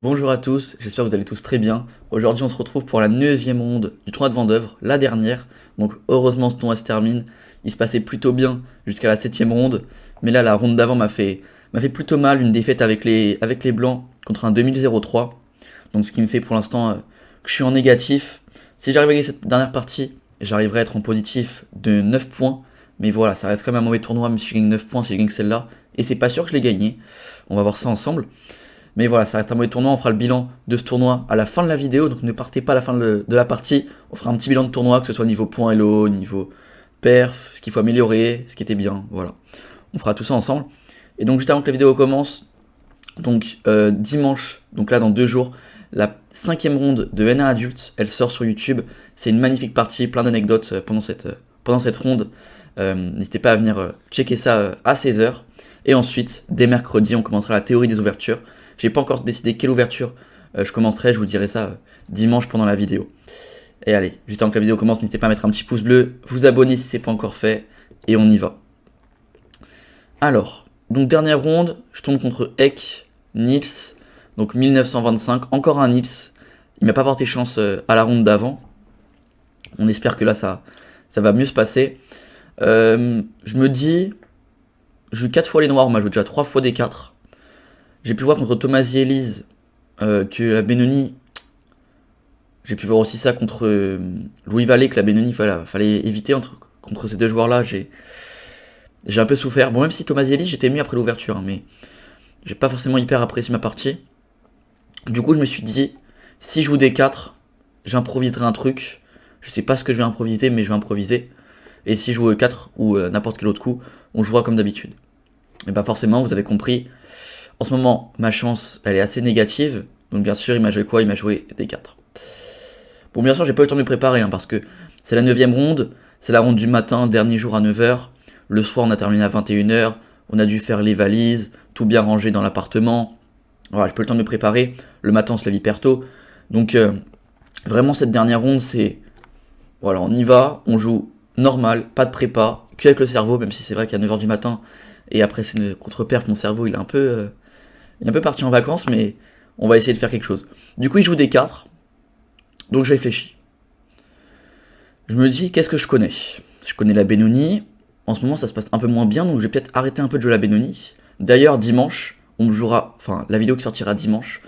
Bonjour à tous, j'espère que vous allez tous très bien. Aujourd'hui on se retrouve pour la 9e ronde du tournoi de Vendeuvre, la dernière. Donc heureusement ce tournoi se termine. Il se passait plutôt bien jusqu'à la 7e ronde. Mais là la ronde d'avant m'a fait plutôt mal, une défaite avec les blancs contre un 2003. Donc ce qui me fait pour l'instant que je suis en négatif. Si j'arrive à gagner cette dernière partie, j'arriverai à être en positif de 9 points. Mais voilà, ça reste quand même un mauvais tournoi, même si je gagne 9 points, si je gagne celle-là. Et c'est pas sûr que je l'ai gagné. On va voir ça ensemble. Mais voilà, ça reste un mauvais tournoi. On fera le bilan de ce tournoi à la fin de la vidéo. Donc ne partez pas à la fin de la partie. On fera un petit bilan de tournoi, que ce soit niveau point Elo, niveau perf, ce qu'il faut améliorer, ce qui était bien. Voilà. On fera tout ça ensemble. Et donc juste avant que la vidéo commence, donc dimanche, donc là dans 2 jours, la 5e ronde de NA Adulte, elle sort sur YouTube. C'est une magnifique partie, plein d'anecdotes pendant cette ronde. N'hésitez pas à venir checker ça à 16h. Et ensuite, dès mercredi, on commencera la théorie des ouvertures. J'ai pas encore décidé quelle ouverture je commencerai, je vous dirai ça dimanche pendant la vidéo. Et allez, juste avant que la vidéo commence, n'hésitez pas à mettre un petit pouce bleu, vous abonner si c'est pas encore fait, et on y va. Alors, donc dernière ronde, je tombe contre Ek, Nils, donc 1925, encore un Nils. Il m'a pas porté chance à la ronde d'avant. On espère que là ça va mieux se passer. Je me dis, je joue 4 fois les noirs, on m'a joué déjà 3 fois des 4. J'ai pu voir contre Thomas et Elise que la Benoni. J'ai pu voir aussi ça contre Louis Vallée, que la Benoni fallait éviter contre ces deux joueurs-là. J'ai un peu souffert. Bon, même si Thomas et Elise, j'étais mieux après l'ouverture, hein, mais j'ai pas forcément hyper apprécié ma partie. Du coup, je me suis dit, si je joue des 4, j'improviserai un truc. Je sais pas ce que je vais improviser, mais je vais improviser. Et si je joue 4 ou n'importe quel autre coup, on jouera comme d'habitude. Et bah forcément, vous avez compris. En ce moment, ma chance, elle est assez négative. Donc bien sûr, il m'a joué quoi? Il m'a joué des 4. Bon, bien sûr, j'ai pas eu le temps de me préparer, hein, parce que c'est la 9e ronde. C'est la ronde du matin, dernier jour à 9h. Le soir, on a terminé à 21h. On a dû faire les valises, tout bien ranger dans l'appartement. Voilà, j'ai pas eu le temps de me préparer. Le matin, on se lève hyper tôt. Donc, vraiment, cette dernière ronde, c'est... Voilà, on y va, on joue normal, pas de prépa, que avec le cerveau, même si c'est vrai qu'à 9h du matin, et après c'est une contre-perf, mon cerveau, il est un peu parti en vacances, mais on va essayer de faire quelque chose. Du coup, il joue des 4, donc je réfléchis. Je me dis, qu'est-ce que je connais? Je connais la Benoni. En ce moment, ça se passe un peu moins bien, donc je vais peut-être arrêter un peu de jouer la Benoni. D'ailleurs, dimanche, on me jouera, enfin, la vidéo qui sortira dimanche,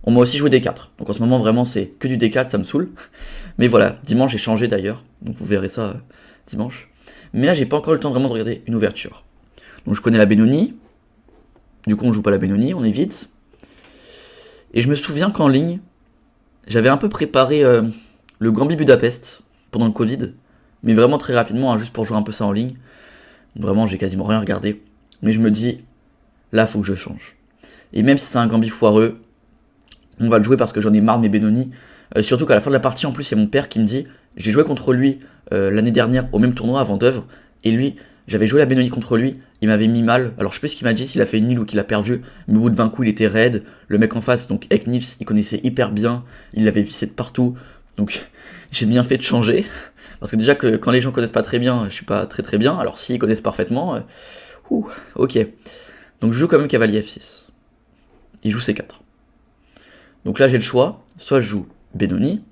on m'a aussi joué des 4. Donc en ce moment, vraiment, c'est que du D4, ça me saoule. Mais voilà, dimanche, j'ai changé d'ailleurs, donc vous verrez ça dimanche. Mais là, j'ai pas encore eu le temps vraiment de regarder une ouverture. Donc je connais la Benoni. Du coup, on joue pas la Benoni, on évite. Et je me souviens qu'en ligne, j'avais un peu préparé le Gambit Budapest pendant le Covid, mais vraiment très rapidement, hein, juste pour jouer un peu ça en ligne. Vraiment, j'ai quasiment rien regardé. Mais je me dis, là, faut que je change. Et même si c'est un Gambit foireux, on va le jouer parce que j'en ai marre de mes Benoni. Surtout qu'à la fin de la partie, en plus, il y a mon père qui me dit, j'ai joué contre lui l'année dernière au même tournoi à Vendeuvre, et lui, j'avais joué la Benoni contre lui, il m'avait mis mal. Alors je sais pas ce qu'il m'a dit, s'il a fait une nul ou qu'il a perdu, mais au bout de 20 coups, il était raide. Le mec en face, donc Eknils, il connaissait hyper bien, il l'avait vissé de partout. Donc j'ai bien fait de changer. Parce que déjà que quand les gens connaissent pas très bien, je suis pas très très bien. Alors s'ils connaissent parfaitement, ok. Donc je joue quand même cavalier F6. Il joue C4. Donc là j'ai le choix, soit je joue Benoni,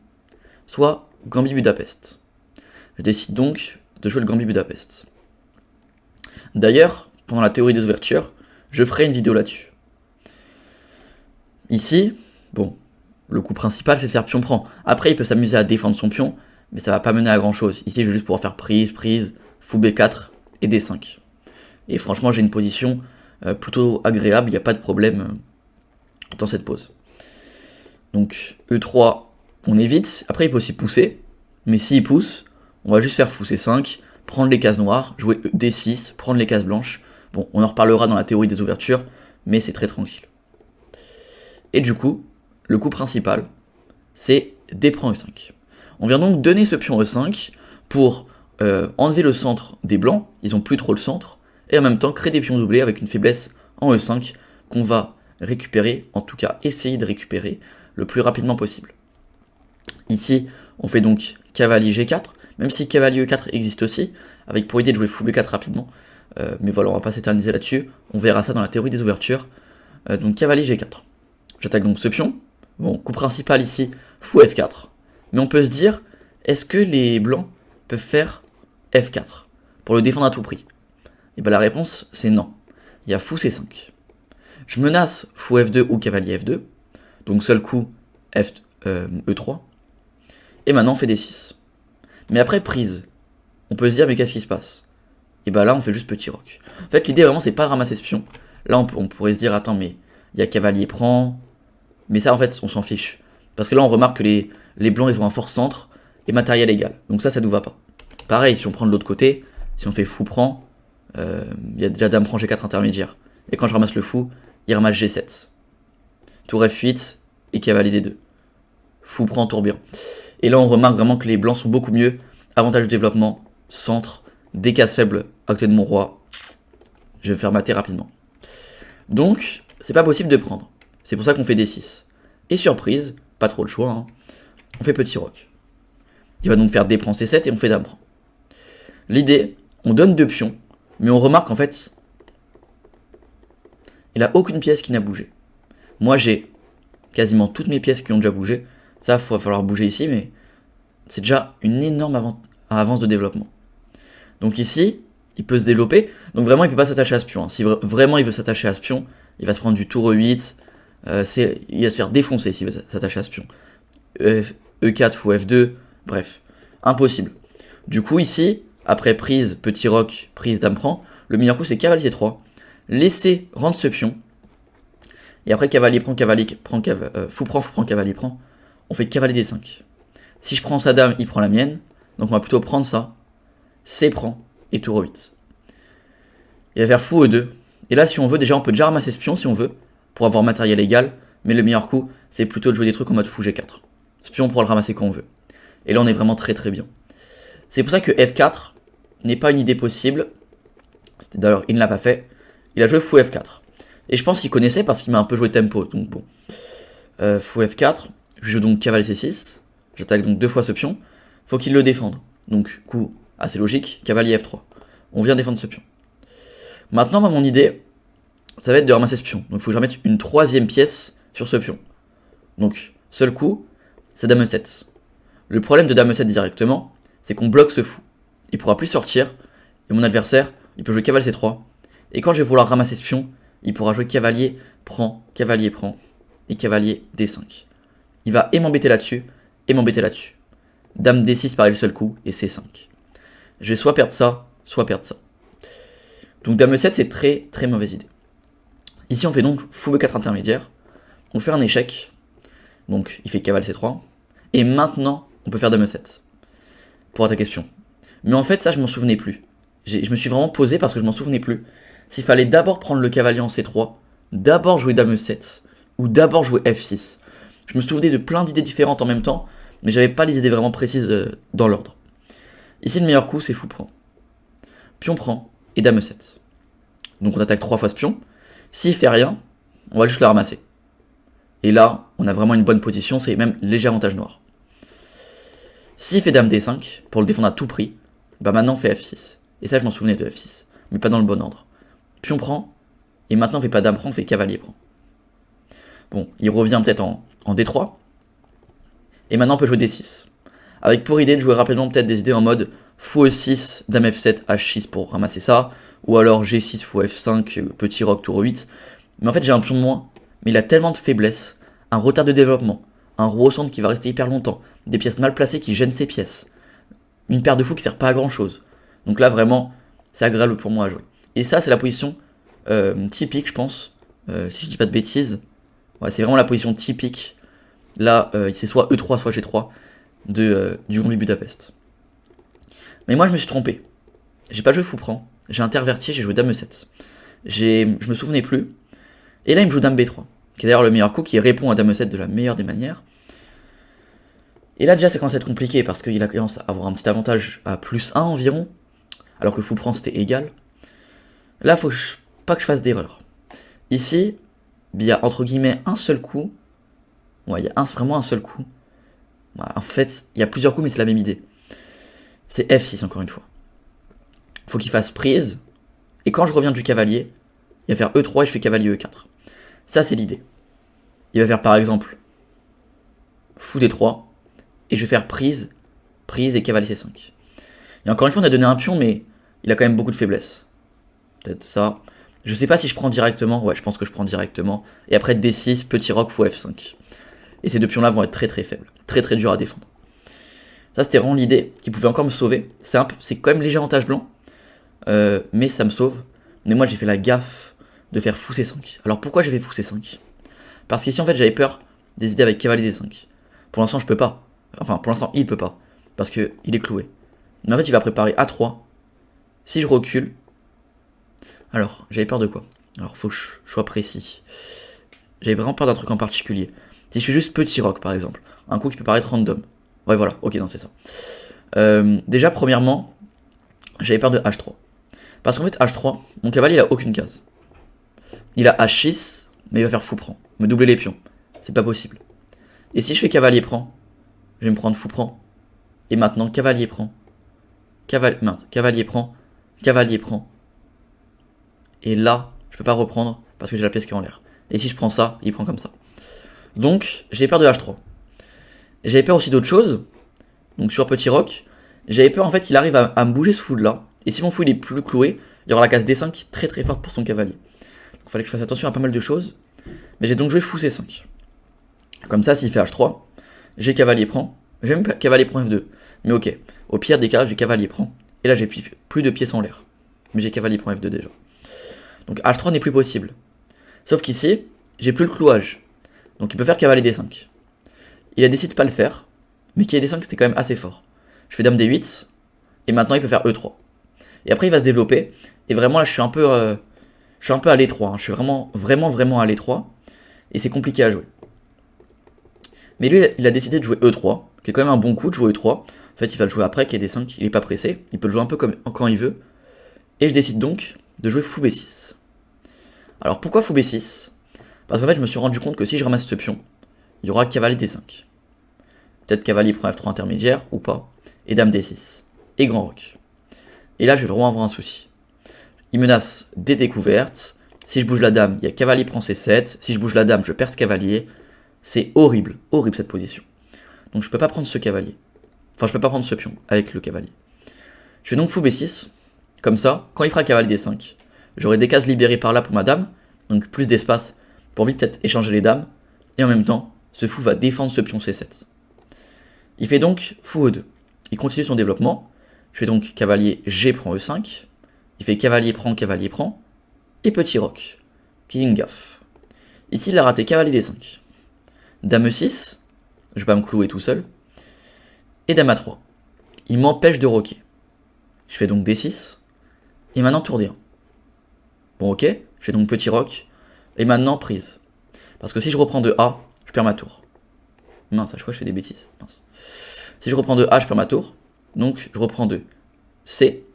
soit Gambit Budapest. Je décide donc de jouer le Gambit Budapest. D'ailleurs, pendant la théorie des ouvertures, je ferai une vidéo là-dessus. Ici, bon, le coup principal c'est de faire pion-prend. Après, il peut s'amuser à défendre son pion, mais ça va pas mener à grand chose. Ici, je vais juste pouvoir faire prise, fou B4 et D5. Et franchement, j'ai une position plutôt agréable, il n'y a pas de problème dans cette pose. Donc E3, on évite. Après, il peut aussi pousser, mais s'il pousse, on va juste faire fou C5, prendre les cases noires, jouer D6, prendre les cases blanches. Bon, on en reparlera dans la théorie des ouvertures, mais c'est très tranquille. Et du coup, le coup principal, c'est D prend E5. On vient donc donner ce pion E5 pour enlever le centre des blancs, ils ont plus trop le centre, et en même temps créer des pions doublés avec une faiblesse en E5 qu'on va récupérer, en tout cas essayer de récupérer le plus rapidement possible. Ici, on fait donc cavalier G4, même si cavalier E4 existe aussi, avec pour idée de jouer fou B4 rapidement. Mais voilà, on va pas s'éterniser là-dessus, on verra ça dans la théorie des ouvertures. Donc cavalier G4. J'attaque donc ce pion, Bon, coup principal ici, fou F4. Mais on peut se dire, est-ce que les blancs peuvent faire F4 pour le défendre à tout prix? Et bien la réponse, c'est non. Il y a fou C5. Je menace fou F2 ou cavalier F2. Donc seul coup, E3. Et maintenant on fait D6. Mais après prise, on peut se dire mais qu'est-ce qui se passe? Et bah là on fait juste petit roc. En fait l'idée vraiment c'est pas de ramasser ce pion. Là on pourrait se dire attends mais il y a cavalier prend. Mais ça en fait on s'en fiche. Parce que là on remarque que les blancs ils ont un fort centre et matériel égal. Donc ça nous va pas. Pareil si on prend de l'autre côté, si on fait fou prend, il y a déjà dame prend G4 intermédiaire. Et quand je ramasse le fou, il ramasse G7. Tour F8 et cavalier D2. Fou prend tour bien. Et là on remarque vraiment que les blancs sont beaucoup mieux. Avantage de développement, centre, des cases faibles à côté de mon roi. Je vais me faire mater rapidement. Donc c'est pas possible de prendre. C'est pour ça qu'on fait D6. Et surprise, pas trop le choix, hein, on fait petit roc. Il va donc faire D prend C7 et on fait dame prend. L'idée, on donne 2 pions, mais on remarque en fait, il a aucune pièce qui n'a bougé. Moi j'ai quasiment toutes mes pièces qui ont déjà bougé. Ça, il va falloir bouger ici, mais c'est déjà une énorme avance de développement. Donc ici, il peut se développer. Donc vraiment, il ne peut pas s'attacher à ce pion. Si vraiment il veut s'attacher à ce pion, il va se prendre du tour E8. Il va se faire défoncer s'il veut s'attacher à ce pion. E4 fou F2, bref, impossible. Du coup ici, après prise, petit roc, prise, dame prend, le meilleur coup c'est cavalier C3. Laisser rendre ce pion. Et après cavalier prend, fou prend, cavalier prend. On fait cavalier D5. Si je prends sa dame, il prend la mienne. Donc on va plutôt prendre ça. C prend et tour E8. Il va faire fou E2. Et là si on veut, déjà on peut déjà ramasser ce pion si on veut. Pour avoir matériel égal. Mais le meilleur coup, c'est plutôt de jouer des trucs en mode fou G4. Ce pion on pourra le ramasser quand on veut. Et là on est vraiment très très bien. C'est pour ça que F4 n'est pas une idée possible. D'ailleurs il ne l'a pas fait. Il a joué fou F4. Et je pense qu'il connaissait parce qu'il m'a un peu joué tempo. Donc bon. Fou F4. Je joue donc cavalier C6. J'attaque donc 2 fois ce pion. Faut qu'il le défende. Donc coup assez logique. Cavalier F3. On vient défendre ce pion. Maintenant mon idée, ça va être de ramasser ce pion. Donc il faut que je remette une 3ème pièce sur ce pion. Donc seul coup, c'est dame E7. Le problème de dame E7 directement, c'est qu'on bloque ce fou. Il pourra plus sortir. Et mon adversaire, il peut jouer cavalier C3. Et quand je vais vouloir ramasser ce pion, il pourra jouer cavalier prend et cavalier D5. Il va et m'embêter là-dessus et m'embêter là-dessus. Dame D6 pareil le seul coup et C5. Je vais soit perdre ça, soit perdre ça. Donc dame E7 c'est très très mauvaise idée. Ici on fait donc fou B4 intermédiaire. On fait un échec. Donc il fait cavalier C3. Et maintenant on peut faire dame E7. Pour attaquer ce pion. Mais en fait ça je m'en souvenais plus. Je me suis vraiment posé parce que je m'en souvenais plus. S'il fallait d'abord prendre le cavalier en C3, d'abord jouer dame E7, ou d'abord jouer F6. Je me souvenais de plein d'idées différentes en même temps, mais j'avais pas les idées vraiment précises dans l'ordre. Ici le meilleur coup c'est fou prend. Pion prend et dame E7. Donc on attaque 3 fois ce pion. S'il fait rien, on va juste le ramasser. Et là, on a vraiment une bonne position, c'est même léger avantage noir. S'il fait dame D5, pour le défendre à tout prix, bah maintenant on fait F6. Et ça je m'en souvenais de F6, mais pas dans le bon ordre. Pion prend, et maintenant on fait pas dame prend, on fait cavalier prend. Bon, il revient peut-être en D3. Et maintenant on peut jouer D6. Avec pour idée de jouer rapidement peut-être des idées en mode fou E6, dame F7, H6 pour ramasser ça. Ou alors G6, fou F5, petit roc, tour 8. Mais en fait j'ai un pion de moins. Mais il a tellement de faiblesses. Un retard de développement. Un roue au centre qui va rester hyper longtemps. Des pièces mal placées qui gênent ses pièces. Une paire de fous qui sert pas à grand chose. Donc là vraiment, c'est agréable pour moi à jouer. Et ça c'est la position typique je pense. Si je dis pas de bêtises. Ouais, c'est vraiment la position typique. Là, c'est soit E3, soit G3 du Grand Budapest. Mais moi, je me suis trompé. J'ai pas joué fou prend. J'ai interverti, j'ai joué dame E7. Je me souvenais plus. Et là, il me joue dame B3. Qui est d'ailleurs le meilleur coup, qui répond à dame E7 de la meilleure des manières. Et là, déjà, ça commence à être compliqué parce qu'il a commencé à avoir un petit avantage à +1 environ. Alors que fou prend, c'était égal. Là, faut pas que je fasse d'erreur. Ici, il y a entre guillemets un seul coup. Ouais, il y a vraiment un seul coup. Ouais, en fait, il y a plusieurs coups, mais c'est la même idée. C'est F6 encore une fois. Faut qu'il fasse prise. Et quand je reviens du cavalier, il va faire E3 et je fais cavalier E4. Ça, c'est l'idée. Il va faire par exemple fou D3, et je vais faire prise, prise et cavalier C5. Et encore une fois, on a donné un pion, mais il a quand même beaucoup de faiblesses. Peut-être ça. Je sais pas si je prends directement, ouais, je pense que je prends directement. Et après D6, petit roc, fou F5. Et ces deux pions-là vont être très très faibles, très très durs à défendre. Ça, c'était vraiment l'idée qui pouvait encore me sauver. C'est quand même léger avantage blanc, mais ça me sauve. Mais moi, j'ai fait la gaffe de faire fou C5. Alors pourquoi j'ai fait fou C5? Parce qu'ici, en fait, j'avais peur des idées avec cavalier D5. Pour l'instant, je peux pas. Enfin, pour l'instant, il peut pas. Parce qu'il est cloué. Mais en fait, il va préparer A3. Si je recule... Alors, j'avais peur de quoi? Alors, faut que je sois précis. J'avais vraiment peur d'un truc en particulier. Si je fais juste petit roc, par exemple. Un coup qui peut paraître random. Ouais, voilà. Ok, non, c'est ça. Déjà, premièrement, j'avais peur de H3. Parce qu'en fait, H3, mon cavalier, il a aucune case. Il a H6, mais il va faire fou prend. Me doubler les pions. C'est pas possible. Et si je fais cavalier prend, je vais me prendre fou prend. Et maintenant, cavalier prend. Cavalier prend. Cavalier prend. Et là, je peux pas reprendre parce que j'ai la pièce qui est en l'air. Et si je prends ça, il prend comme ça. Donc, j'ai peur de H3. J'avais peur aussi d'autre chose. Donc sur petit roc, j'avais peur en fait qu'il arrive à me bouger ce fou là. Et si mon fou il est plus cloué, il y aura la case D5 très très forte pour son cavalier. Donc il fallait que je fasse attention à pas mal de choses. Mais j'ai donc joué fou C5. Comme ça, s'il fait H3, j'ai cavalier prend. J'ai même cavalier prend F2. Mais ok, au pire des cas, j'ai cavalier prend. Et là, j'ai plus de pièces en l'air. Mais j'ai cavalier prend F2 déjà. Donc H3 n'est plus possible. Sauf qu'ici, j'ai plus le clouage. Donc il peut faire cavalier D5. Il a décidé de pas le faire. Mais qui est D5, c'était quand même assez fort. Je fais dame D8. Et maintenant, il peut faire E3. Et après, il va se développer. Et vraiment, là, je suis un peu à l'étroit. Hein. Je suis vraiment à l'étroit. Et c'est compliqué à jouer. Mais lui, il a décidé de jouer E3. Qui est quand même un bon coup de jouer E3. En fait, il va le jouer après, qui est D5. Il est pas pressé. Il peut le jouer un peu comme quand il veut. Et je décide donc de jouer fou B6. Alors, pourquoi fou B6? Parce qu'en fait, je me suis rendu compte que si je ramasse ce pion, il y aura cavalier D5. Peut-être cavalier prend F3 intermédiaire, ou pas. Et dame D6. Et grand roc. Et là, je vais vraiment avoir un souci. Il menace des découvertes. Si je bouge la dame, il y a cavalier prend C7. Si je bouge la dame, je perds ce cavalier. C'est horrible, horrible cette position. Donc je peux pas prendre ce cavalier. Enfin, je peux pas prendre ce pion avec le cavalier. Je fais donc fou B6. Comme ça, quand il fera cavalier D5, j'aurai des cases libérées par là pour ma dame. Donc plus d'espace pour vite peut-être échanger les dames. Et en même temps, ce fou va défendre ce pion C7. Il fait donc fou E2. Il continue son développement. Je fais donc cavalier G prend E5. Il fait cavalier prend, et petit roc, qui est une gaffe. Ici, il a raté cavalier D5. Dame E6, je vais pas me clouer tout seul. Et dame A3. Il m'empêche de roquer. Je fais donc D6. Et maintenant tour D1. Bon ok, je fais donc petit roc. Et maintenant prise. Parce que si je reprends de A, je perds ma tour. Mince, à chaque fois je fais des bêtises. Mince. Si je reprends de A, je perds ma tour. Donc je reprends de C.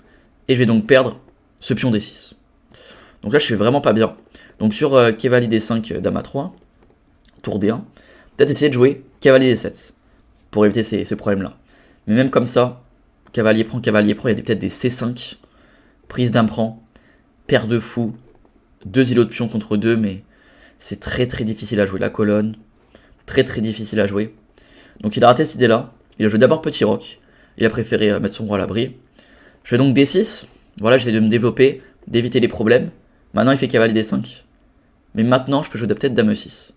Et je vais donc perdre ce pion D6. Donc là je suis vraiment pas bien. Donc sur cavalier D5, dame A3, tour D1, peut-être essayer de jouer cavalier D7. Pour éviter ce problème-là. Mais même comme ça, cavalier prend, il y a peut-être des C5. Prise dame prend, paire de fou, 2 îlots de pion contre 2, mais c'est très très difficile à jouer. La colonne, très très difficile à jouer. Donc il a raté cette idée-là. Il a joué d'abord petit roc. Il a préféré mettre son roi à l'abri. Je fais donc D6. Voilà, j'essaie de me développer, d'éviter les problèmes. Maintenant, il fait cavalier D5. Mais maintenant, je peux jouer peut-être dame E6.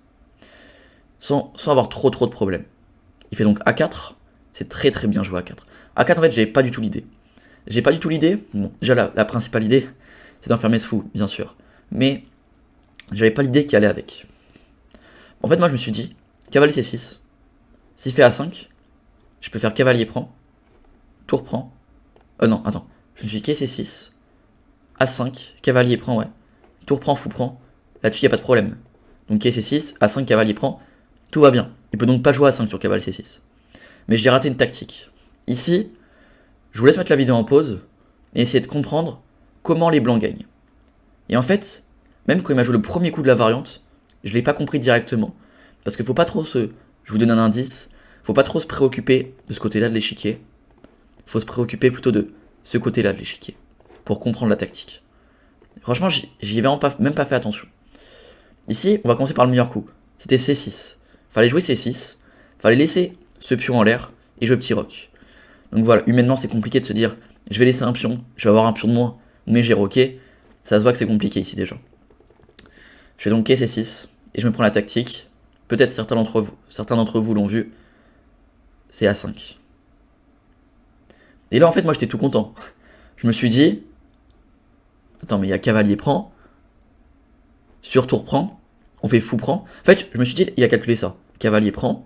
Sans avoir trop de problèmes. Il fait donc A4. C'est très très bien joué A4. A4, en fait, j'avais pas du tout l'idée. J'ai pas du tout l'idée. Bon, déjà, la principale idée, c'est d'enfermer ce fou, bien sûr. Mais j'avais pas l'idée qui allait avec. En fait, moi, je me suis dit, cavalier C6. S'il fait A5, je peux faire cavalier prend. Tour prend. Non, attends. Je me suis dit, C6. A5, cavalier prend, ouais. Tour prend, fou prend. Là-dessus, il n'y a pas de problème. Donc C6, A5, cavalier prend. Tout va bien. Il peut donc pas jouer A5 sur cavalier C6. Mais j'ai raté une tactique. Ici, je vous laisse mettre la vidéo en pause et essayer de comprendre comment les blancs gagnent. Et en fait, même quand il m'a joué le premier coup de la variante, je l'ai pas compris directement. Parce qu'il faut pas trop se... Je vous donne un indice. Faut pas trop se préoccuper de ce côté-là de l'échiquier. Faut se préoccuper plutôt de ce côté-là de l'échiquier. Pour comprendre la tactique. Franchement, j'y ai même pas fait attention. Ici, on va commencer par le meilleur coup. C'était C6. Fallait jouer C6. Fallait laisser ce pion en l'air et jouer petit roc. Donc voilà, humainement c'est compliqué de se dire je vais laisser un pion, je vais avoir un pion de moins, mais j'ai roqué. Ça se voit que c'est compliqué ici déjà. Je fais donc quai C6 et je me prends la tactique. Peut-être certains d'entre vous l'ont vu. C'est A5. Et là en fait moi j'étais tout content. Je me suis dit, attends mais il y a cavalier prend, sur tour prend, on fait fou prend. En fait je me suis dit il a calculé ça. Cavalier prend,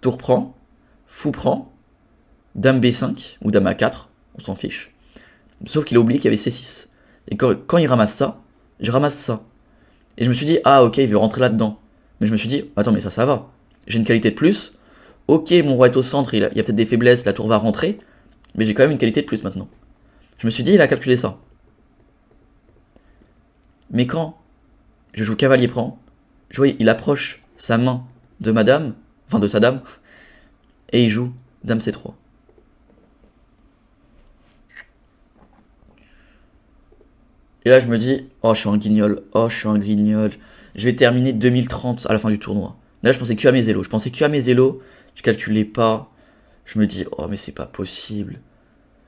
tour prend, fou prend, dame B5 ou dame A4, on s'en fiche. Sauf qu'il a oublié qu'il y avait C6. Et quand il ramasse ça, je ramasse ça. Et je me suis dit, ah ok, il veut rentrer là-dedans. Mais je me suis dit, attends, mais ça va. J'ai une qualité de plus. Ok, mon roi est au centre, il y a peut-être des faiblesses, la tour va rentrer. Mais j'ai quand même une qualité de plus maintenant. Je me suis dit, il a calculé ça. Mais quand je joue cavalier prend, je vois, il approche sa main de ma dame, enfin de sa dame, et il joue dame C3. Et là, je me dis, oh, je suis un guignol, oh, je suis un grignol. Je vais terminer 2030 à la fin du tournoi. Là, je pensais que à mes élos. Je calculais pas. Je me dis, oh, mais c'est pas possible.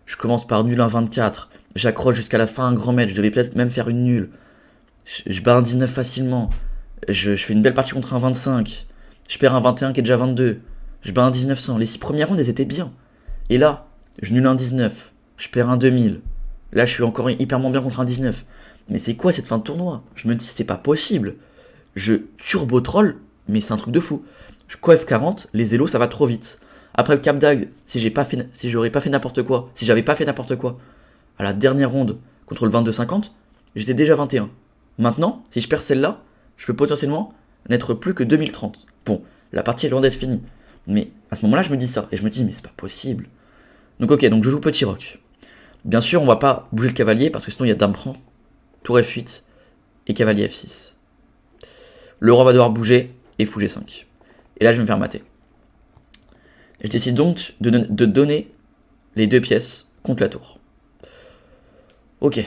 Je commence par nul 1,24. J'accroche jusqu'à la fin un grand maître. Je devais peut-être même faire une nulle. Je bats un 19 facilement. Je fais une belle partie contre un 25. Je perds un 21 qui est déjà 22. Je bats un 1900. Les 6 premières rondes, elles étaient bien. Et là, je nul un 19. Je perds un 2000. Là, je suis encore hyper moins bien contre un 19. Mais c'est quoi cette fin de tournoi? Je me dis, c'est pas possible. Je turbo troll, mais c'est un truc de fou. Je coef 40, les élos, ça va trop vite. Après le cap d'ag, si j'aurais pas fait n'importe quoi, si j'avais pas fait n'importe quoi, à la dernière ronde contre le 22-50, j'étais déjà 21. Maintenant, si je perds celle-là, je peux potentiellement n'être plus que 2030. Bon, la partie est loin d'être finie. Mais à ce moment-là, je me dis ça. Et je me dis, mais c'est pas possible. Donc ok, donc je joue petit roc. Bien sûr, on va pas bouger le cavalier parce que sinon il y a dame prend, tour F8 et cavalier F6. Le roi va devoir bouger et fou G5. Et là, je vais me faire mater. Et je décide donc de donner les 2 pièces contre la tour. Ok,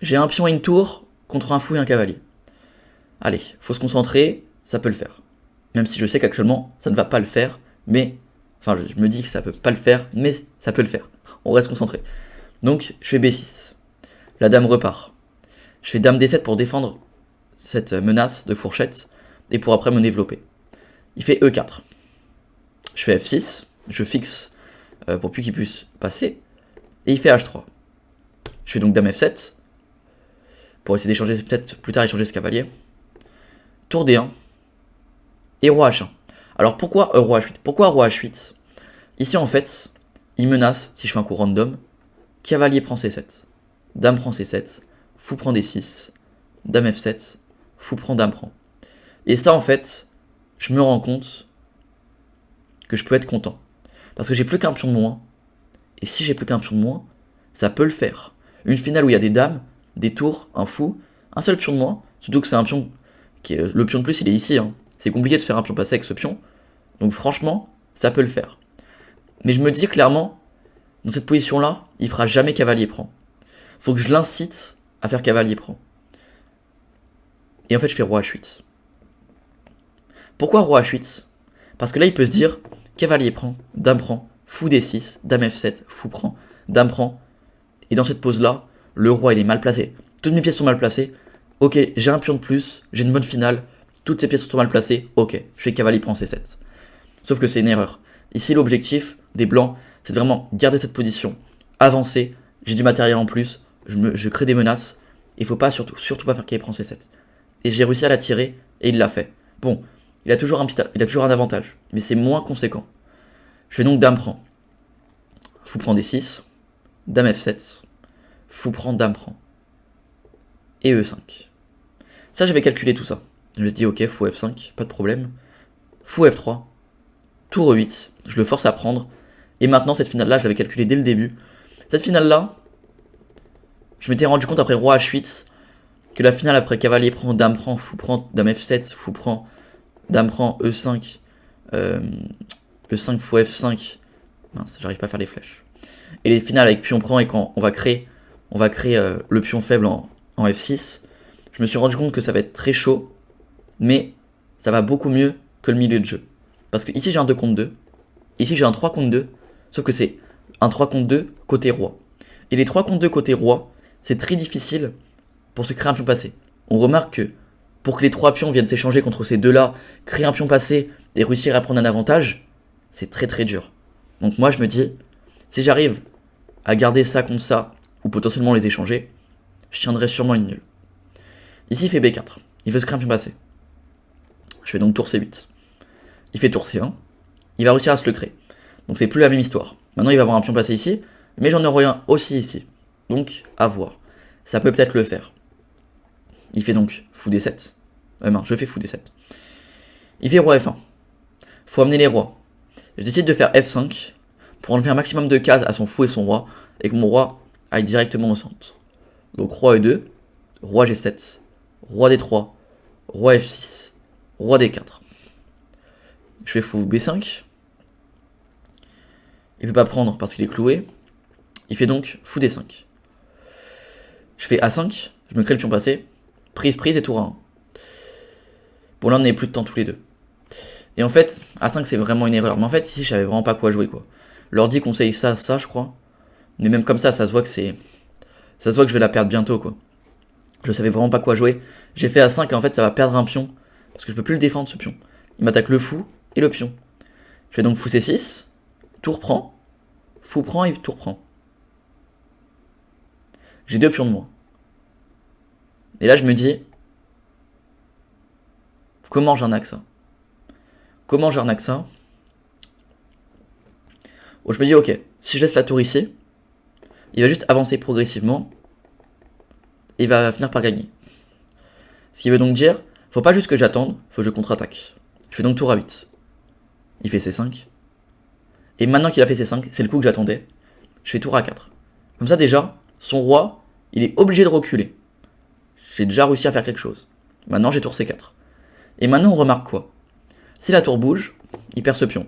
j'ai un pion et une tour contre un fou et un cavalier. Allez, faut se concentrer, ça peut le faire. Même si je sais qu'actuellement, ça ne va pas le faire, mais... Enfin, je me dis que ça peut pas le faire, mais ça peut le faire. On reste concentré. Donc, je fais B6. La dame repart. Je fais dame D7 pour défendre cette menace de fourchette et pour après me développer. Il fait E4. Je fais F6. Je fixe pour plus qu'il puisse passer. Et il fait H3. Je fais donc dame F7 pour essayer d'échanger, peut-être plus tard échanger ce cavalier. Tour D1 et roi H1. Alors pourquoi roi H8? Pourquoi roi H8? Ici en fait, il menace, si je fais un coup random, cavalier prend C7, dame prend C7, fou prend D6, dame F7, fou prend dame prend. Et ça en fait, je me rends compte que je peux être content. Parce que j'ai plus qu'un pion de moins. Et si j'ai plus qu'un pion de moins, ça peut le faire. Une finale où il y a des dames, des tours, un fou, un seul pion de moins, surtout que c'est un pion qui est... Le pion de plus il est ici, hein. C'est compliqué de faire un pion passé avec ce pion. Donc franchement, ça peut le faire. Mais je me dis clairement, dans cette position-là, il fera jamais cavalier prend. Faut que je l'incite à faire cavalier prend. Et en fait, je fais roi H8. Pourquoi roi H8? Parce que là, il peut se dire, cavalier prend, dame prend, fou D6, dame F7, fou prend, dame prend. Et dans cette pose-là, le roi, il est mal placé. Toutes mes pièces sont mal placées. Ok, j'ai un pion de plus, j'ai une bonne finale. Toutes ces pièces sont mal placées. Ok, je fais cavalier prend C7. Sauf que c'est une erreur. Ici, l'objectif des blancs, c'est de vraiment garder cette position, avancer. J'ai du matériel en plus, je crée des menaces. Il faut pas surtout pas faire cavalier prend C7. Et j'ai réussi à la tirer, et il l'a fait. Bon, il a toujours un avantage, mais c'est moins conséquent. Je fais donc dame prend. Fou prend D6, dame F7, fou prend, dame prend. Et E5. Ça, j'avais calculé tout ça. Je me suis dit, ok, fou F5, pas de problème. Fou F3, tour E8, je le force à prendre. Et maintenant, cette finale-là, je l'avais calculé dès le début. Cette finale-là, je m'étais rendu compte après roi H8 que la finale après cavalier prend, dame prend, fou prend, dame F7, fou prend, dame prend, E5, E5, fou F5. Mince, j'arrive pas à faire les flèches. Et les finales avec pion prend et quand on va créer le pion faible en F6, je me suis rendu compte que ça va être très chaud, mais ça va beaucoup mieux que le milieu de jeu. Parce que ici j'ai un 2 contre 2, ici j'ai un 3 contre 2, sauf que c'est un 3 contre 2 côté roi. Et les 3 contre 2 côté roi, c'est très difficile pour se créer un pion passé. On remarque que pour que les 3 pions viennent s'échanger contre ces deux-là, créer un pion passé et réussir à prendre un avantage, c'est très très dur. Donc moi je me dis, si j'arrive à garder ça contre ça, ou potentiellement les échanger, je tiendrai sûrement une nulle. Ici il fait B4, il veut se créer un pion passé. Je fais donc tour C8. Il fait tour C1, il va réussir à se le créer. Donc c'est plus la même histoire. Maintenant il va avoir un pion passé ici, mais j'en aurai un aussi ici. Donc à voir. Ça peut peut-être le faire. Il fait donc fou D7. Non, je fais fou D7. Il fait roi F1. Faut amener les rois. Je décide de faire F5 pour enlever un maximum de cases à son fou et son roi, et que mon roi aille directement au centre. Donc roi E2, roi G7, roi D3, roi F6, roi D4. Je fais fou B5. Il peut pas prendre parce qu'il est cloué. Il fait donc fou D5. Je fais A5, je me crée le pion passé. Prise, prise et tour A1. Bon là on n'avait plus de temps tous les deux. Et en fait, A5 c'est vraiment une erreur. Mais en fait ici je savais vraiment pas quoi jouer quoi. L'ordi conseille ça, ça je crois. Mais même comme ça se voit que c'est. Ça se voit que je vais la perdre bientôt quoi. Je savais vraiment pas quoi jouer. J'ai fait A5 et en fait ça va perdre un pion. Parce que je peux plus le défendre ce pion. Il m'attaque le fou et le pion. Je fais donc fou C6. Tour prend. Fou prend et tour prend. J'ai 2 pions de moins. Et là je me dis. Comment j'arnaque ça? Comment j'arnaque ça? Bon, je me dis ok, si je laisse la tour ici, il va juste avancer progressivement. Et il va finir par gagner. Ce qui veut donc dire, faut pas juste que j'attende, faut que je contre-attaque. Je fais donc tour A8. Il fait C5. Et maintenant qu'il a fait C5, c'est le coup que j'attendais. Je fais tour A4. Comme ça déjà, son roi, il est obligé de reculer. J'ai déjà réussi à faire quelque chose. Maintenant j'ai tour C4. Et maintenant on remarque quoi? Si la tour bouge, il perd ce pion.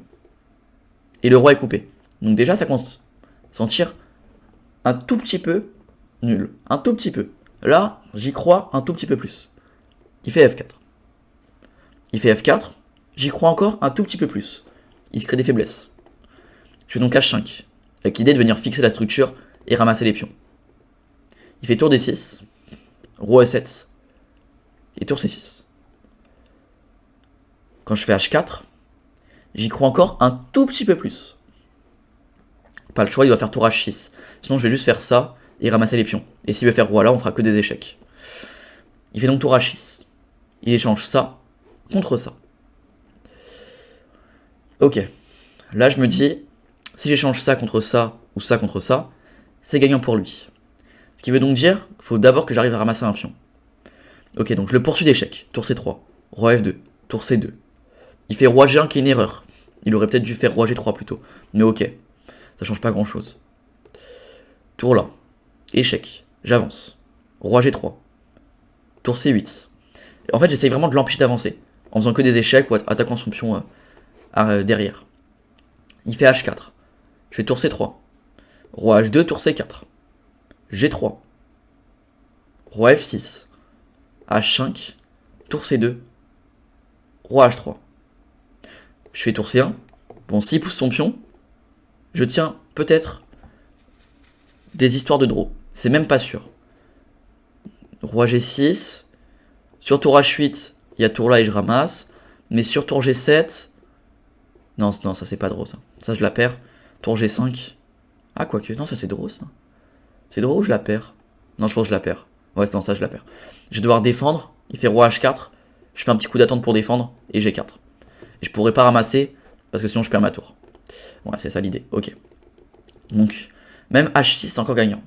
Et le roi est coupé. Donc déjà ça commence à sentir un tout petit peu nul. Un tout petit peu. Là, j'y crois un tout petit peu plus. Il fait F4. Il fait F4. J'y crois encore un tout petit peu plus. Il se crée des faiblesses. Je fais donc H5. Avec l'idée de venir fixer la structure et ramasser les pions. Il fait tour D6. Roi E7. Et tour C6. Quand je fais H4, j'y crois encore un tout petit peu plus. Pas le choix, il doit faire tour H6. Sinon, je vais juste faire ça et ramasser les pions. Et s'il veut faire roi là, on fera que des échecs. Il fait donc tour H6. Il échange ça contre ça. Ok. Là, je me dis, si j'échange ça contre ça ou ça contre ça, c'est gagnant pour lui. Ce qui veut donc dire qu'il faut d'abord que j'arrive à ramasser un pion. Ok, donc je le poursuis d'échecs. Tour C3, roi F2, tour C2. Il fait roi G1 qui est une erreur. Il aurait peut-être dû faire roi G3 plutôt. Mais ok, ça change pas grand chose. Tour là, échec, j'avance. Roi G3, tour C8. Et en fait, j'essaye vraiment de l'empêcher d'avancer, en faisant que des échecs ou attaquant son pion derrière. Il fait H4. Je fais tour C3. Roi H2, tour C4. G3. Roi F6. H5. Tour C2. Roi H3. Je fais tour C1. Bon, s'il pousse son pion, je tiens peut-être des histoires de draw. C'est même pas sûr. Roi G6. Sur tour H8, il y a tour là et je ramasse. Mais sur tour G7... Non, ça c'est pas draw ça. Ça je la perds. Tour G5. Ah, quoique. Non, ça c'est draw ça. C'est draw ou je la perds? Non, je pense que je la perds. Ouais, non, ça je la perds. Je vais devoir défendre. Il fait roi H4. Je fais un petit coup d'attente pour défendre. Et G4. Et je pourrais pas ramasser. Parce que sinon je perds ma tour. Ouais, c'est ça l'idée. Ok. Donc, même H6 c'est encore gagnant.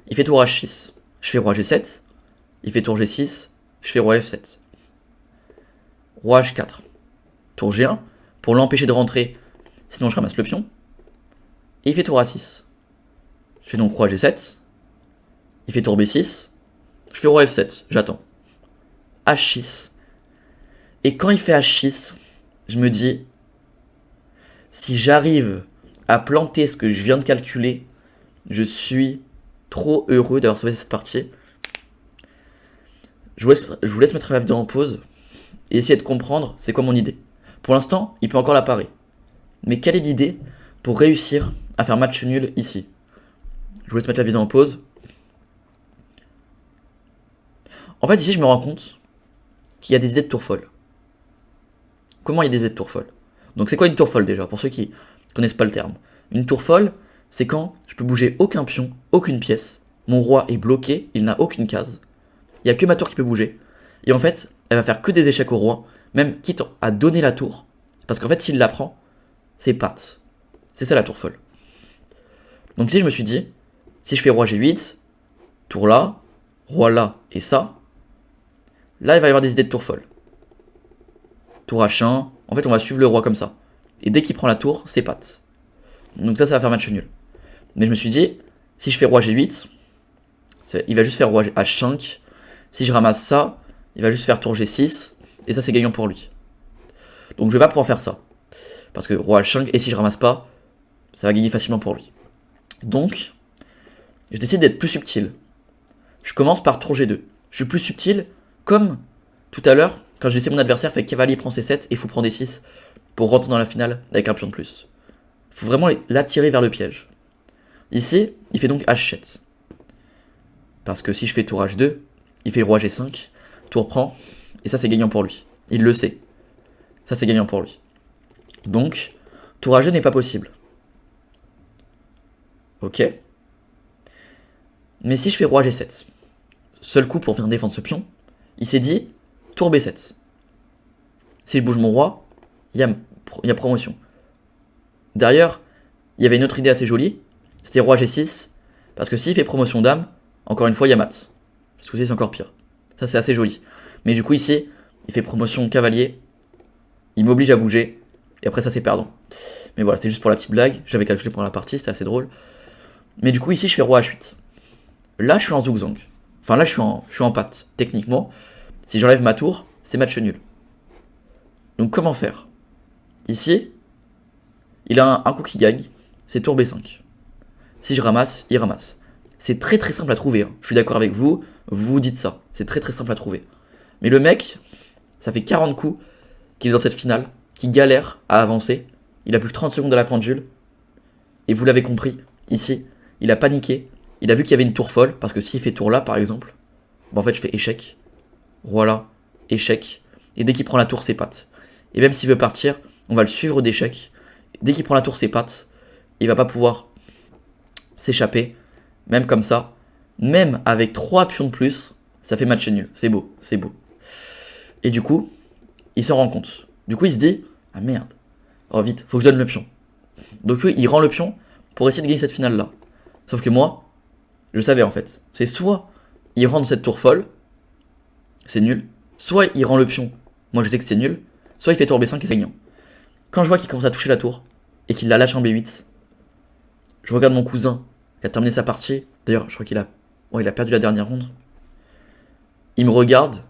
Il fait tour H6. Je fais roi G7. Il fait tour G6. Je fais roi F7. Roi H4. Tour G1. Pour l'empêcher de rentrer. Sinon je ramasse le pion. Et il fait tour A6. Je fais donc roi G7. Il fait tour B6. Je fais roi F7. J'attends. H6. Et quand il fait H6, je me dis, si j'arrive à planter ce que je viens de calculer, je suis trop heureux d'avoir sauvé cette partie. Je vous laisse mettre la vidéo en pause et essayer de comprendre c'est quoi mon idée. Pour l'instant, il peut encore la parer. Mais quelle est l'idée pour réussir à faire match nul ici? Je vous laisse mettre la vidéo en pause. En fait, ici, je me rends compte qu'il y a des idées de tour folle. Comment il y a des idées de tour folle? Donc, c'est quoi une tour folle déjà, pour ceux qui connaissent pas le terme? Une tour folle, c'est quand je peux bouger aucun pion, aucune pièce. Mon roi est bloqué, il n'a aucune case. Il n'y a que ma tour qui peut bouger. Et en fait, elle va faire que des échecs au roi, même quitte à donner la tour. Parce qu'en fait, s'il la prend, c'est patte. C'est ça la tour folle. Donc ici, je me suis dit, si je fais roi G8, tour là, roi là et ça, là, il va y avoir des idées de tour folle. Tour H1, en fait, on va suivre le roi comme ça. Et dès qu'il prend la tour, c'est patte. Donc ça va faire match nul. Mais je me suis dit, si je fais roi G8, il va juste faire roi H5. Si je ramasse ça, il va juste faire tour G6. Et ça, c'est gagnant pour lui. Donc je vais pas pouvoir faire ça. Parce que roi H5, et si je ramasse pas, ça va gagner facilement pour lui. Donc, je décide d'être plus subtil. Je commence par tour G2. Je suis plus subtil, comme tout à l'heure, quand j'ai laissé mon adversaire fait cavalier prend C7 et fou prend D6 pour rentrer dans la finale avec un pion de plus. Il faut vraiment l'attirer vers le piège. Ici, il fait donc H7. Parce que si je fais tour H2, il fait le roi G5, tour prend, et ça c'est gagnant pour lui. Il le sait. Ça c'est gagnant pour lui. Donc, tour H2 n'est pas possible. Ok. Mais si je fais roi G7, seul coup pour venir défendre ce pion, il s'est dit tour B7. Si je bouge mon roi, il y a promotion. Derrière, il y avait une autre idée assez jolie, c'était roi G6, parce que s'il fait promotion dame, encore une fois il y a mat. Ce coup-ci c'est encore pire. Ça c'est assez joli. Mais du coup ici, il fait promotion cavalier, il m'oblige à bouger, et après ça c'est perdant. Mais voilà, c'était juste pour la petite blague, j'avais calculé pour la partie, c'était assez drôle. Mais du coup ici je fais roi H8. Là je suis en zugzang. Enfin là je suis en patte, techniquement. Si j'enlève ma tour, c'est match nul. Donc comment faire? Ici, il a un coup qui gagne, c'est tour B5. Si je ramasse, il ramasse. C'est très très simple à trouver, hein. Je suis d'accord avec vous, vous dites ça. C'est très très simple à trouver. Mais le mec, ça fait 40 coups qu'il est dans cette finale, qui galère à avancer. Il a plus que 30 secondes à la pendule. Et vous l'avez compris, ici, il a paniqué. Il a vu qu'il y avait une tour folle, parce que s'il fait tour là par exemple, bah en fait je fais échec. Roi là, échec. Et dès qu'il prend la tour, c'est patte. Et même s'il veut partir, on va le suivre d'échec. Dès qu'il prend la tour, c'est patte. Il va pas pouvoir s'échapper. Même comme ça. Même avec 3 pions de plus, ça fait match nul. C'est beau, c'est beau. Et du coup, il s'en rend compte. Du coup, il se dit, ah merde. Oh vite, faut que je donne le pion. Donc il rend le pion pour essayer de gagner cette finale-là. Sauf que moi, je savais en fait. C'est soit il rentre cette tour folle, c'est nul. Soit il rend le pion, moi je sais que c'est nul. Soit il fait tour B5 et c'est gagnant. Quand je vois qu'il commence à toucher la tour et qu'il la lâche en B8, je regarde mon cousin qui a terminé sa partie. D'ailleurs, je crois qu'il a, il a perdu la dernière ronde. Il me regarde,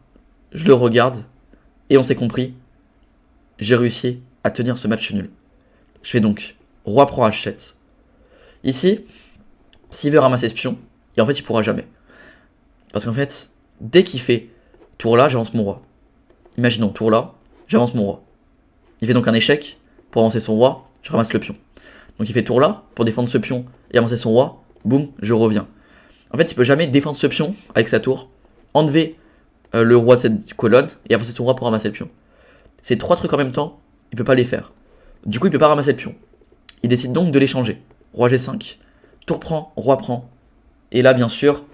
je le regarde et on s'est compris. J'ai réussi à tenir ce match nul. Je fais donc roi prend H7. Ici, s'il veut ramasser ce pion, et en fait il pourra jamais. Parce qu'en fait, dès qu'il fait tour là, j'avance mon roi. Imaginons, tour là, j'avance mon roi. Il fait donc un échec, pour avancer son roi, je ramasse le pion. Donc il fait tour là, pour défendre ce pion et avancer son roi, boum, je reviens. En fait, il peut jamais défendre ce pion avec sa tour, enlever le roi de cette colonne et avancer son roi pour ramasser le pion. Ces 3 trucs en même temps, il peut pas les faire. Du coup, il peut pas ramasser le pion. Il décide donc de l'échanger. Roi G5, tour prend, roi prend. Et là, bien sûr,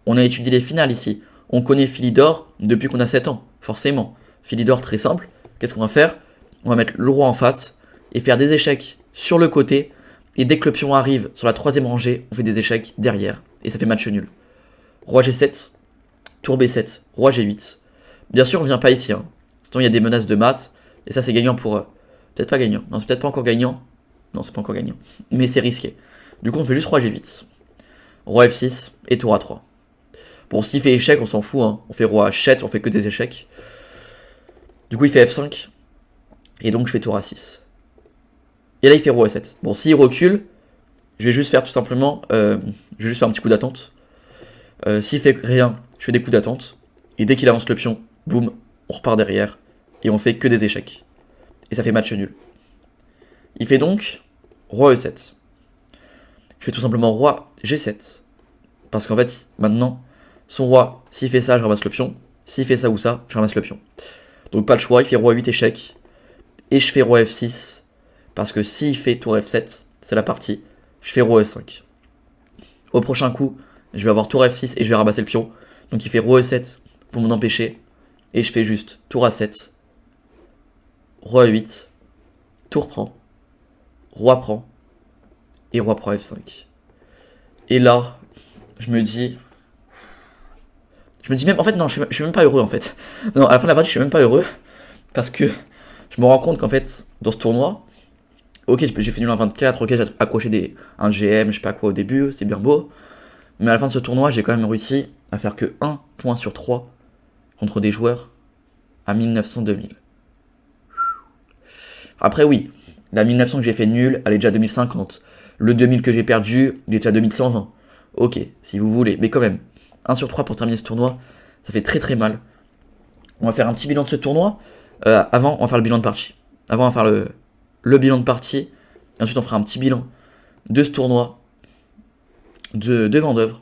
on a étudié les finales ici. On connaît Philidor depuis qu'on a 7 ans, forcément. Philidor, très simple. Qu'est-ce qu'on va faire? On va mettre le roi en face et faire des échecs sur le côté. Et dès que le pion arrive sur la 3ème rangée, on fait des échecs derrière. Et ça fait match nul. Roi G7, tour B7, roi G8. Bien sûr, on vient pas ici. Sinon, il y a des menaces de maths. Et ça, c'est gagnant pour eux. Peut-être pas gagnant. Non, c'est peut-être pas encore gagnant. Non, c'est pas encore gagnant. Mais c'est risqué. Du coup, on fait juste roi G8. Roi F6 et tour A3. Bon, s'il fait échec, on s'en fout. On fait roi H7, on fait que des échecs. Du coup, il fait F5. Et donc, je fais tour A6. Et là, il fait roi A7. Bon, s'il recule, je vais juste faire tout simplement... je vais juste faire un petit coup d'attente. S'il fait rien, je fais des coups d'attente. Et dès qu'il avance le pion, boum, on repart derrière. Et on fait que des échecs. et ça fait match nul. Il fait donc roi E7. Je fais tout simplement roi G7. Parce qu'en fait, maintenant, son roi, s'il fait ça, je ramasse le pion. S'il fait ça ou ça, je ramasse le pion. Donc pas le choix, il fait roi 8 échec. Et je fais roi F6. Parce que s'il fait tour F7, c'est la partie. Je fais roi E5. Au prochain coup, je vais avoir tour F6 et je vais ramasser le pion. Donc il fait roi E7 pour m'en empêcher. Et je fais juste tour A7. Roi E8. Tour prend. Roi prend. Et roi prend F5. Et là, je me dis même, en fait non, je suis même pas heureux en fait. Non, à la fin de la partie, je suis même pas heureux. Parce que je me rends compte qu'en fait, dans ce tournoi, ok, j'ai fait nul en 24, ok, j'ai accroché un GM, je sais pas quoi au début, c'est bien beau. Mais à la fin de ce tournoi, j'ai quand même réussi à faire que 1 point sur 3 contre des joueurs à 1900-2000. Après oui, la 1900 que j'ai fait nul, elle est déjà à 2050. Le 2000 que j'ai perdu, il est déjà à 2120. Ok, si vous voulez, mais quand même, 1 sur 3 pour terminer ce tournoi, ça fait très très mal. On va faire un petit bilan de ce tournoi. Avant, on va faire le bilan de partie. Avant, on va faire le bilan de partie. Et ensuite, on fera un petit bilan de ce tournoi de Vendeuvre.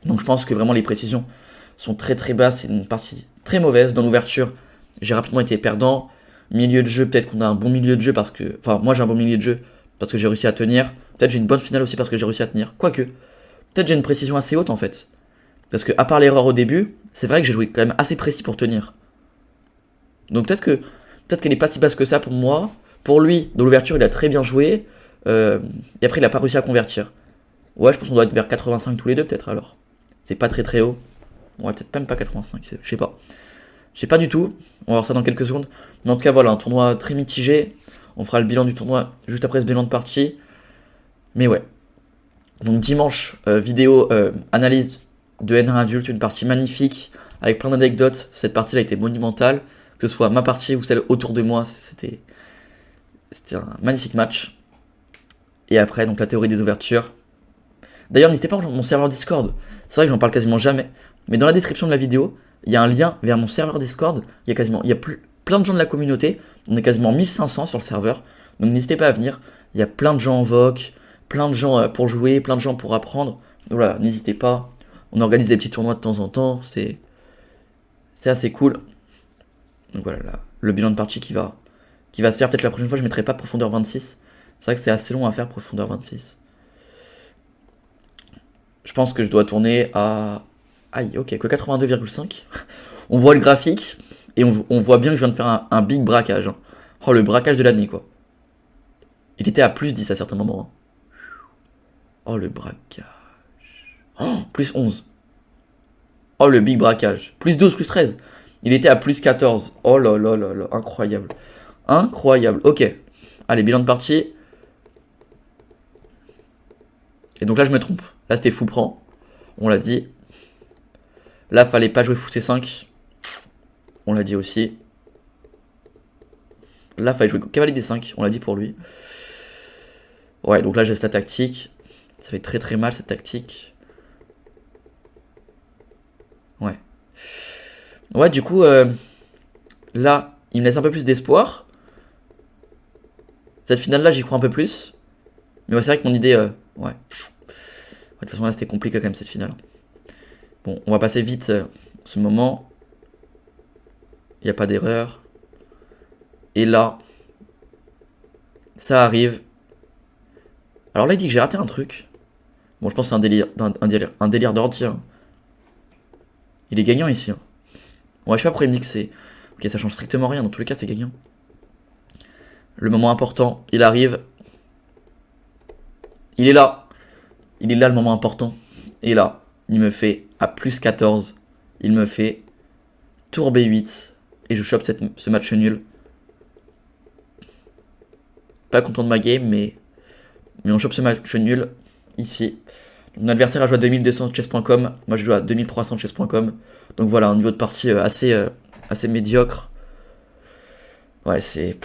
Donc, je pense que vraiment les précisions sont très très basses. C'est une partie très mauvaise. Dans l'ouverture, j'ai rapidement été perdant. Milieu de jeu, peut-être qu'on a un bon milieu de jeu parce que. Enfin, moi j'ai un bon milieu de jeu parce que j'ai réussi à tenir. Peut-être j'ai une bonne finale aussi parce que j'ai réussi à tenir. Quoique, peut-être j'ai une précision assez haute en fait. Parce que, à part l'erreur au début, c'est vrai que j'ai joué quand même assez précis pour tenir. Donc peut-être qu'elle est pas si basse que ça pour moi. Pour lui, dans l'ouverture, il a très bien joué. Et après, il a pas réussi à convertir. Ouais, je pense qu'on doit être vers 85 tous les deux, peut-être alors. C'est pas très très haut. Ouais, peut-être même pas 85, je sais pas. Je sais pas du tout. On va voir ça dans quelques secondes. Mais en tout cas, voilà, un tournoi très mitigé. On fera le bilan du tournoi juste après ce bilan de partie. Mais ouais. Donc dimanche, vidéo analyse de N1 adulte, une partie magnifique avec plein d'anecdotes. Cette partie-là a été monumentale. Que ce soit ma partie ou celle autour de moi, c'était un magnifique match. Et après, donc la théorie des ouvertures. D'ailleurs, n'hésitez pas à rejoindre mon serveur Discord. C'est vrai que j'en parle quasiment jamais. Mais dans la description de la vidéo, il y a un lien vers mon serveur Discord. Il y a plein de gens de la communauté. On est quasiment 1500 sur le serveur. Donc n'hésitez pas à venir. Il y a plein de gens en VOC, plein de gens pour jouer, plein de gens pour apprendre. Donc voilà, n'hésitez pas. On organise des petits tournois de temps en temps. C'est assez cool. Donc voilà, là, le bilan de partie qui va se faire. Peut-être la prochaine fois, je ne mettrai pas profondeur 26. C'est vrai que c'est assez long à faire, profondeur 26. Je pense que je dois tourner à... Aïe, ok, que 82,5. On voit le graphique, et on voit bien que je viens de faire un big braquage. Hein. Oh, le braquage de l'année, quoi. Il était à plus 10 à certains moments. Hein. Oh, le braquage. Oh, plus 11. Oh, le big braquage. Plus 12, plus 13. Il était à plus 14. Oh là là là là, incroyable. Incroyable. Ok. Allez, bilan de partie. Et donc là, je me trompe. Là, c'était fou prend. On l'a dit. Là, fallait pas jouer fou C5. On l'a dit aussi. Là, fallait jouer cavalier D5. On l'a dit pour lui. Ouais, donc là, j'ai la tactique. Ça fait très très mal, cette tactique. Ouais. Ouais, du coup, là, il me laisse un peu plus d'espoir. Cette finale-là, j'y crois un peu plus. Mais ouais, c'est vrai que mon idée... ouais. De toute façon, là, c'était compliqué quand même, cette finale. Bon, on va passer vite ce moment. Il n'y a pas d'erreur. Et là, ça arrive. Alors là, il dit que j'ai raté un truc. Bon, je pense que c'est un délire d'ordi. Hein. Il est gagnant ici. Hein. Ouais, je sais pas pourquoi il me dit que c'est... Ok, ça change strictement rien. Dans tous les cas, c'est gagnant. Le moment important, il arrive. Il est là. Il est là, le moment important. Et là, il me fait à plus 14. Il me fait tour B8. Et je chope ce match nul. Pas content de ma game, mais on chope ce match nul ici. Mon adversaire a joué à 2200 chess.com. Moi, je joue à 2300 chess.com. Donc voilà, un niveau de partie assez médiocre. Ouais, c'est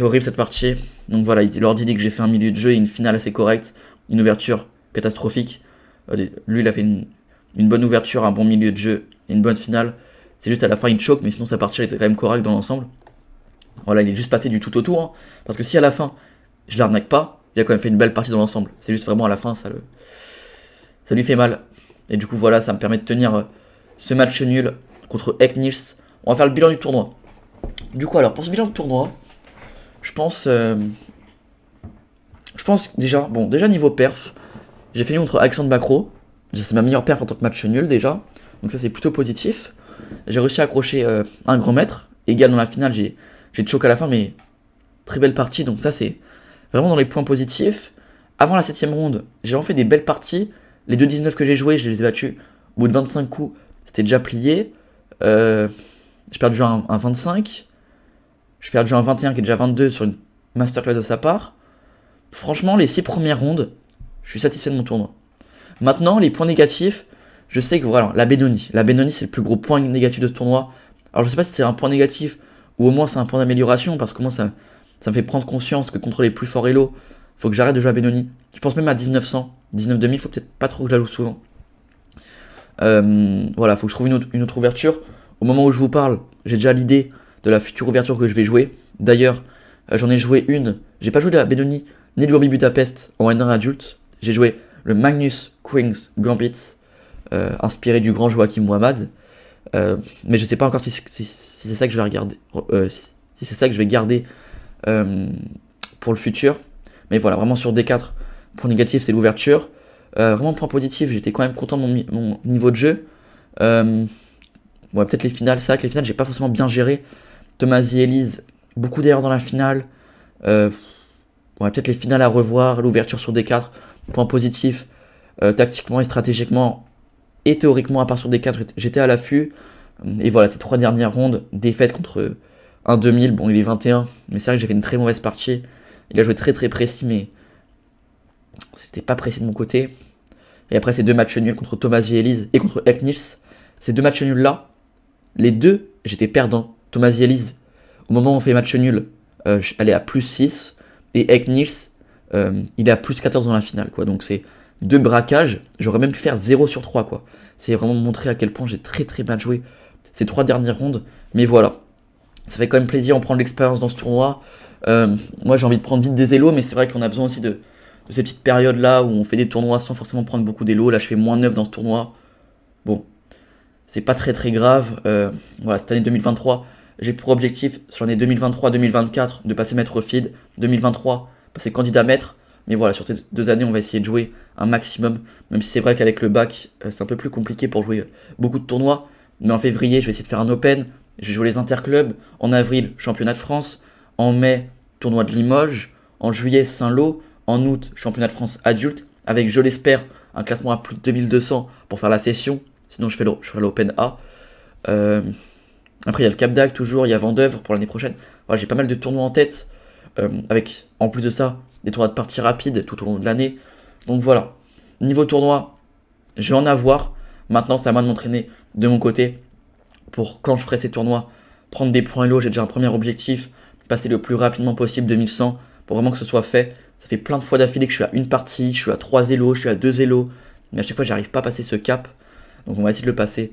horrible cette partie. Donc voilà, l'ordi dit que j'ai fait un milieu de jeu et une finale assez correcte. Une ouverture catastrophique. Lui, il a fait une bonne ouverture, un bon milieu de jeu et une bonne finale. C'est juste à la fin, il choque, mais sinon sa partie elle était quand même correcte dans l'ensemble. Voilà, il est juste passé du tout au tout, hein, parce que si à la fin, je l'arnaque pas, il a quand même fait une belle partie dans l'ensemble. C'est juste vraiment à la fin, ça lui fait mal. Et du coup, voilà, ça me permet de tenir ce match nul contre Eknils. On va faire le bilan du tournoi. Du coup, alors, pour ce bilan de tournoi, je pense, déjà, bon, déjà niveau perf, j'ai fini contre Alexandre Macro. C'est ma meilleure perf en tant que match nul déjà. Donc ça, c'est plutôt positif. J'ai réussi à accrocher un grand maître. Égal dans la finale, j'ai choqué à la fin, mais très belle partie. Donc ça, c'est vraiment dans les points positifs. Avant la 7ème ronde, j'ai vraiment fait des belles parties. Les 2-19 que j'ai joués, je les ai battus au bout de 25 coups. C'était déjà plié. J'ai perdu un 25. J'ai perdu un 21 qui est déjà 22 sur une masterclass de sa part. Franchement, les 6 premières rondes, je suis satisfait de mon tournoi. Maintenant, les points négatifs, je sais que voilà, la Benoni. La Benoni, c'est le plus gros point négatif de ce tournoi. Alors, je sais pas si c'est un point négatif ou au moins c'est un point d'amélioration parce que moi, ça me fait prendre conscience que contre les plus forts Elo, faut que j'arrête de jouer à Benoni. Je pense même à 1900, 19 faut peut-être pas trop que je la joue souvent. Voilà, faut que je trouve une autre ouverture. Au moment où je vous parle, j'ai déjà l'idée de la future ouverture que je vais jouer. D'ailleurs, j'en ai joué une. J'ai pas joué de la Benoni ni de Wami Budapest en N1 adulte. J'ai joué le Magnus Queen's Gambit, inspiré du grand Joachim Muhammad. Mais je sais pas encore si c'est ça que je vais regarder, si c'est ça que je vais garder pour le futur. Mais voilà, vraiment sur D4, point négatif c'est l'ouverture. Vraiment point positif, j'étais quand même content de mon niveau de jeu. Ouais, peut-être les finales, c'est vrai que les finales j'ai pas forcément bien géré. Thomas et Elise, beaucoup d'erreurs dans la finale. Ouais, peut-être les finales à revoir, l'ouverture sur D4, point positif, tactiquement et stratégiquement. Et théoriquement, à part sur D4, j'étais à l'affût. Et voilà, ces 3 dernières rondes, défaite contre un 2000. Bon, il est 21, mais c'est vrai que j'ai fait une très mauvaise partie. Il a joué très très précis, mais c'était pas précis de mon côté. Et après, ces 2 matchs nuls contre Thomas et Elise et contre Eknils. Ces 2 matchs nuls là, les deux, j'étais perdant. Thomas et Elise, au moment où on fait match nul, elle est à plus 6. Et Eknils, il est à plus 14 dans la finale, quoi. Donc c'est 2 braquages. J'aurais même pu faire 0 sur 3, quoi. C'est vraiment montrer à quel point j'ai très très mal joué ces 3 dernières rondes. Mais voilà, ça fait quand même plaisir, on prend de l'expérience dans ce tournoi. Moi j'ai envie de prendre vite des élos, mais c'est vrai qu'on a besoin aussi de ces petites périodes là où on fait des tournois sans forcément prendre beaucoup d'élos. Là je fais moins 9 dans ce tournoi. Bon, c'est pas très très grave. Voilà, cette année 2023, j'ai pour objectif sur l'année 2023-2024 de passer maître feed. 2023, passer candidat maître. Mais voilà, sur ces 2 années, on va essayer de jouer un maximum. Même si c'est vrai qu'avec le bac, c'est un peu plus compliqué pour jouer beaucoup de tournois. Mais en février, je vais essayer de faire un open. Je vais jouer les interclubs. En avril, championnat de France. En mai, tournoi de Limoges. En juillet, Saint-Lô. En août, championnat de France adulte. Avec, je l'espère, un classement à plus de 2200 pour faire la session. Sinon, je ferai l'Open A. Après, il y a le Cap d'Agde toujours. Il y a Vendeuvre pour l'année prochaine. Voilà, j'ai pas mal de tournois en tête. Avec, en plus de ça, des tournois de partie rapide tout au long de l'année. Donc voilà. Niveau tournoi, je vais en avoir. Maintenant, c'est à moi de m'entraîner de mon côté pour quand je ferai ces tournois, prendre des points Elo. J'ai déjà un premier objectif, passer le plus rapidement possible 2100 pour vraiment que ce soit fait. Ça fait plein de fois d'affilée que je suis à une partie, je suis à 3 Elo, je suis à 2 Elo. Mais à chaque fois, j'arrive pas à passer ce cap. Donc on va essayer de le passer.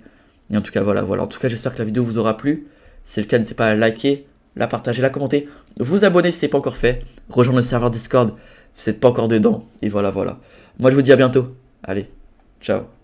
Et en tout cas, voilà. En tout cas, j'espère que la vidéo vous aura plu. Si c'est le cas, n'hésitez pas à liker, la partager, la commenter, vous abonner si ce n'est pas encore fait, rejoindre le serveur Discord si vous n'êtes pas encore dedans. Et voilà. Moi, je vous dis à bientôt. Allez, ciao.